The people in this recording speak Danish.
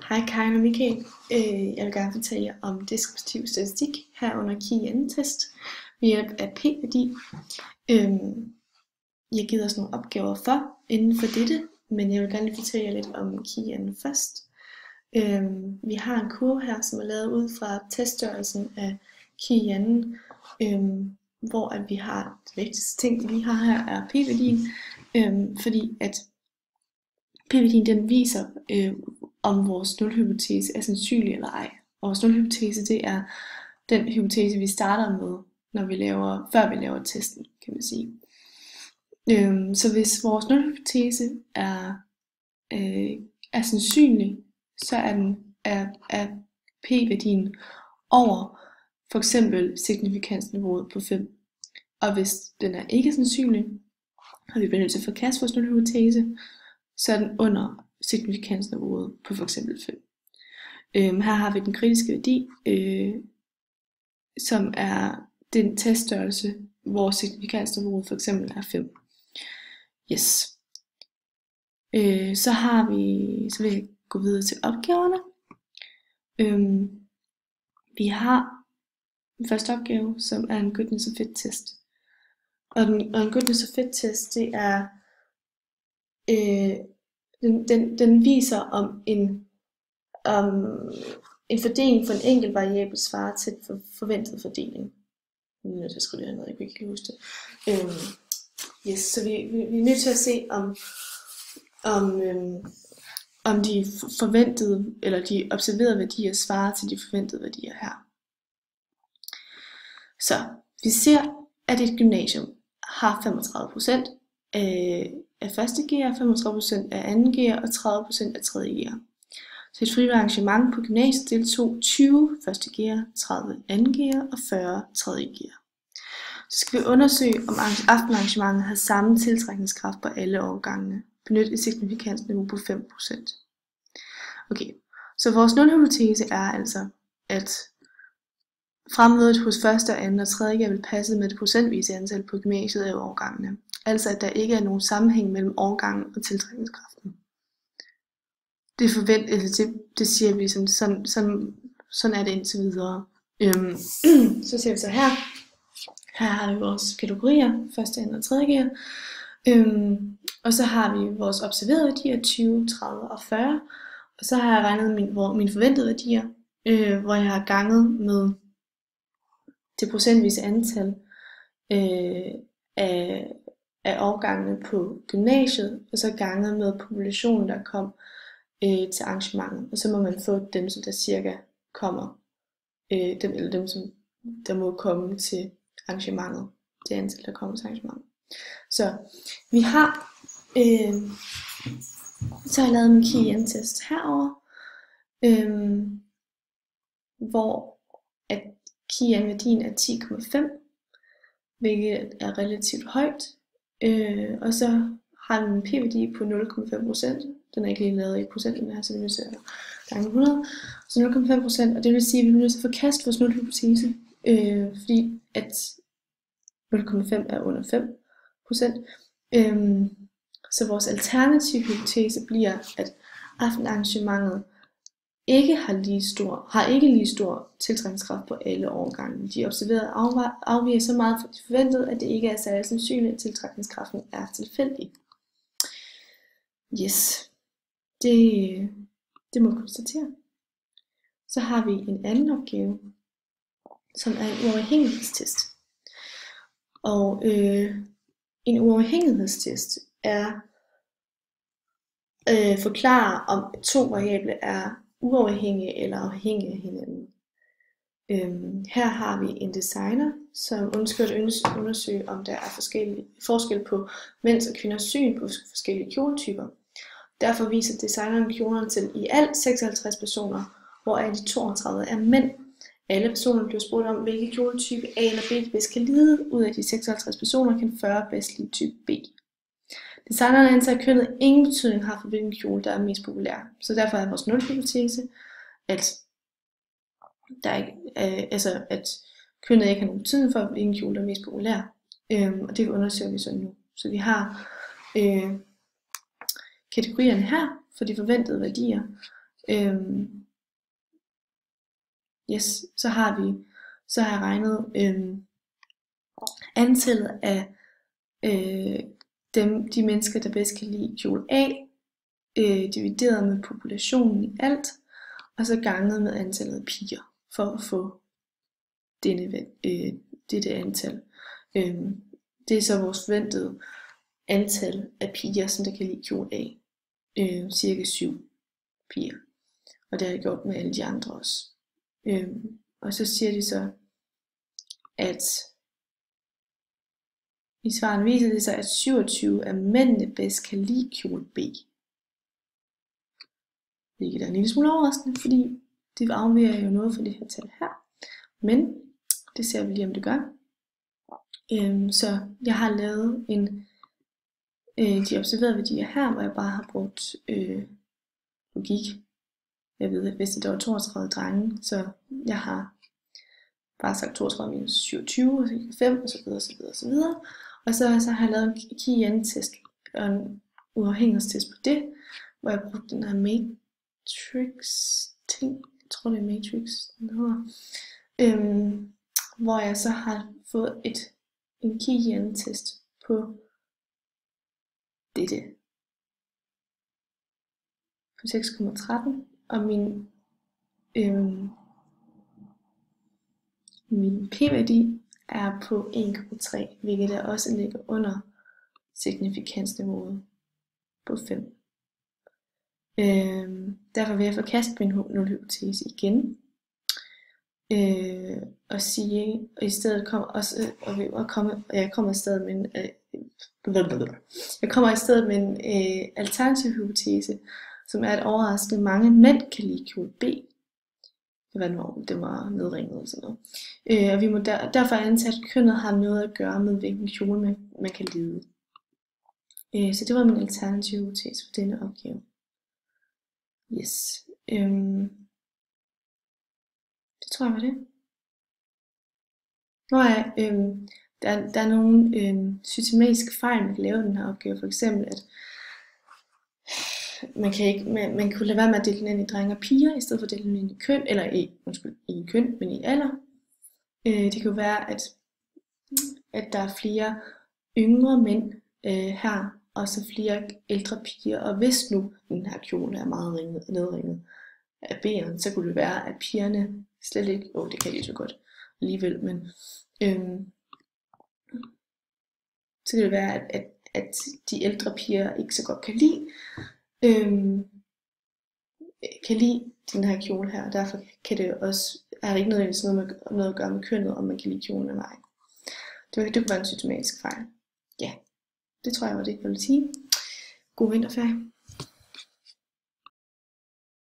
Hej Karin og Michael. Jeg vil gerne fortælle jer om deskriptiv statistik herunder KIN-test ved hjælp af p-værdi. Jeg har givet os nogle opgaver inden for dette, men jeg vil gerne lige fortælle jer lidt om KIN først. Vi har en kurve her, som er lavet ud fra teststørrelsen af KIN, hvor at vi har det vigtigste ting, vi har her, er p-værdien, fordi at p-værdien den viser, om vores nulhypotese er sandsynlig eller ej. Og vores nulhypotese, det er den hypotese, vi starter med, før vi laver testen, kan man sige. Så hvis vores nulhypotese er sandsynlig, så er p-værdien over for eksempel signifikansniveauet på 5. Og hvis den er ikke sandsynlig, og vi bliver nødt til at forkaste vores nulhypotese, så er den under signifikansniveauet på for eksempel 5. Her har vi den kritiske værdi, som er den teststørrelse, hvor signifikansniveauet for eksempel er 5. Yes. Så vil jeg gå videre til opgaverne. Vi har den første opgave, som er en goodness of fit test. Og en goodness of fit test, det er den viser om en fordeling for en enkelt variabel svarer til en forventet fordeling. Jeg er nødt til at skrive det hernede, jeg kan ikke huske det. Yes, så vi er nødt til at se om de forventede eller de observerede værdier svarer til de forventede værdier her. Så vi ser, at et gymnasium har 35% af første gear, 35% af anden gear og 30% af tredje gear. Så et frivilligt arrangement på gymnasiet deltog 20 første gear, 30 anden gear og 40 tredje gear. Så skal vi undersøge, om aftenarrangementet har samme tiltrækningskraft på alle årgangene. Benyt et signifikansniveau på 5%. Okay, så vores nulhypotese er altså, at fremmødet hos første, anden og tredje gear vil passe med det procentvise antal på gymnasiet af årgangene. Altså at der ikke er nogen sammenhæng mellem årgangen og tiltrækningskraften. Det siger vi sådan er det indtil videre. Så ser vi så her. Her har vi vores kategorier, første, anden og tredje gear. Og så har vi vores observerede værdier, 20, 30 og 40. Og så har jeg regnet mine forventede værdier, hvor jeg har ganget med det procentvise antal af årgangene på gymnasiet, og så ganget med populationen, der kom til arrangementet. Og så må man få dem, som der cirka kommer, dem som der må komme til arrangementet, det antal, der kommer til arrangementet. Så vi har så har jeg lavet en KIN-test herover, hvor at KIN-værdien er 10,5, hvilket er relativt højt. Og så har vi en p-værdi på 0,5%. Den er ikke lige lavet i procenten her, så vi er nødt til at gange 100. Så 0,5%, og det vil sige, at vi er nødt til at forkaste vores nulhypotese, fordi at 0,5 er under 5%. Så vores alternative hypotese bliver, at aftenarrangementet ikke har lige stor tiltrækningskraft på alle årgange. De observerede afviger så meget fra de forventede, at det ikke er særlig sandsynligt, at tiltrækningskraften er tilfældig. Yes, det må vi konstatere. Så har vi en anden opgave, som er en uafhængighedstest. Og en uafhængighedstest er forklare om to variable er uafhængige eller afhængige af hinanden. Her har vi en designer, som ønsker at undersøge, om der er forskel på mænds og kvinders syn på forskellige kjoletyper. Derfor viser designeren kjolerne til i alt 56 personer, hvoraf de 32 er mænd. Alle personer bliver spurgt om, hvilke kjoletype A eller B de bedst kan lide. Ud af de 56 personer kan 40 bedst lide type B. Designeren antager, at kønnet ingen betydning har for, hvilken kjole der er mest populær. Så derfor er vores nulhypotese, at kønnet ikke har nogen betydning for, hvilken kjole der er mest populær. Og det undersøger vi så nu. Så vi har kategorierne her for de forventede værdier. Yes, så har jeg regnet antallet af de mennesker, der bedst kan lide kjole A, divideret med populationen i alt, og så ganget med antallet af piger, for at få dette antal. Det er så vores forventede antal af piger, som der kan lide kjole A. Cirka 7 piger. Og det har jeg gjort med alle de andre også. Og så siger de så, at i svarene viser det sig, at 27 af mændene bedst kan lide kjole B. Hvilket er en lille smule overraskende, fordi det afviger jo noget fra det her tal her. Men det ser vi lige, om det gør. Så jeg har lavet de observerede værdier her, hvor jeg bare har brugt logik. Jeg ved, at hvis det var 32 drenge, så jeg har bare sagt 32 minus 27, og så 5, og så videre, så videre, så videre. Og så har jeg lavet en KIN-test og en uafhængighedstest på det, hvor jeg brugte den her matrix-ting. Jeg tror, det er matrix, den hedder. Hvor jeg så har fået en KIN-test på dette. På 6,13, og min p-værdi er på 1,3, hvilket der også ligger under signifikansniveauet på 5. Derfor vil jeg forkaste min nulhypotese igen, og sige, og i stedet jeg kommer i stedet med en alternativ hypotese, som er, at overraskende mange mænd kan lide kjole B. Det var nedringet og sådan noget. Og vi må derfor antage, at kønnet har noget at gøre med, hvilken kjole man kan lide. Så det var min alternative hypotese for denne opgave. Yes. Det tror jeg var det. Der er nogle systematiske fejl, man kan lave den her opgave. For eksempel, at man kunne lade være med at dele den ind i drenge og piger, i stedet for at dele den ind i køn, eller i køn, men i alder. Det kan jo være, at der er flere yngre mænd her, og så flere ældre piger, og hvis nu den her kjole er meget nedringet af B'eren, så kunne det være, at pigerne slet ikke, det kan de så godt alligevel, men så kan det være, at de ældre piger ikke så godt kan lide den her kjole her, og derfor kan det også, er det ikke nødvendigvis noget at gøre med kønnet, om man kan lide kjolen eller ej. Det kunne være en systematisk fejl. Ja, det tror jeg var det, jeg ville sige. God vinterferie.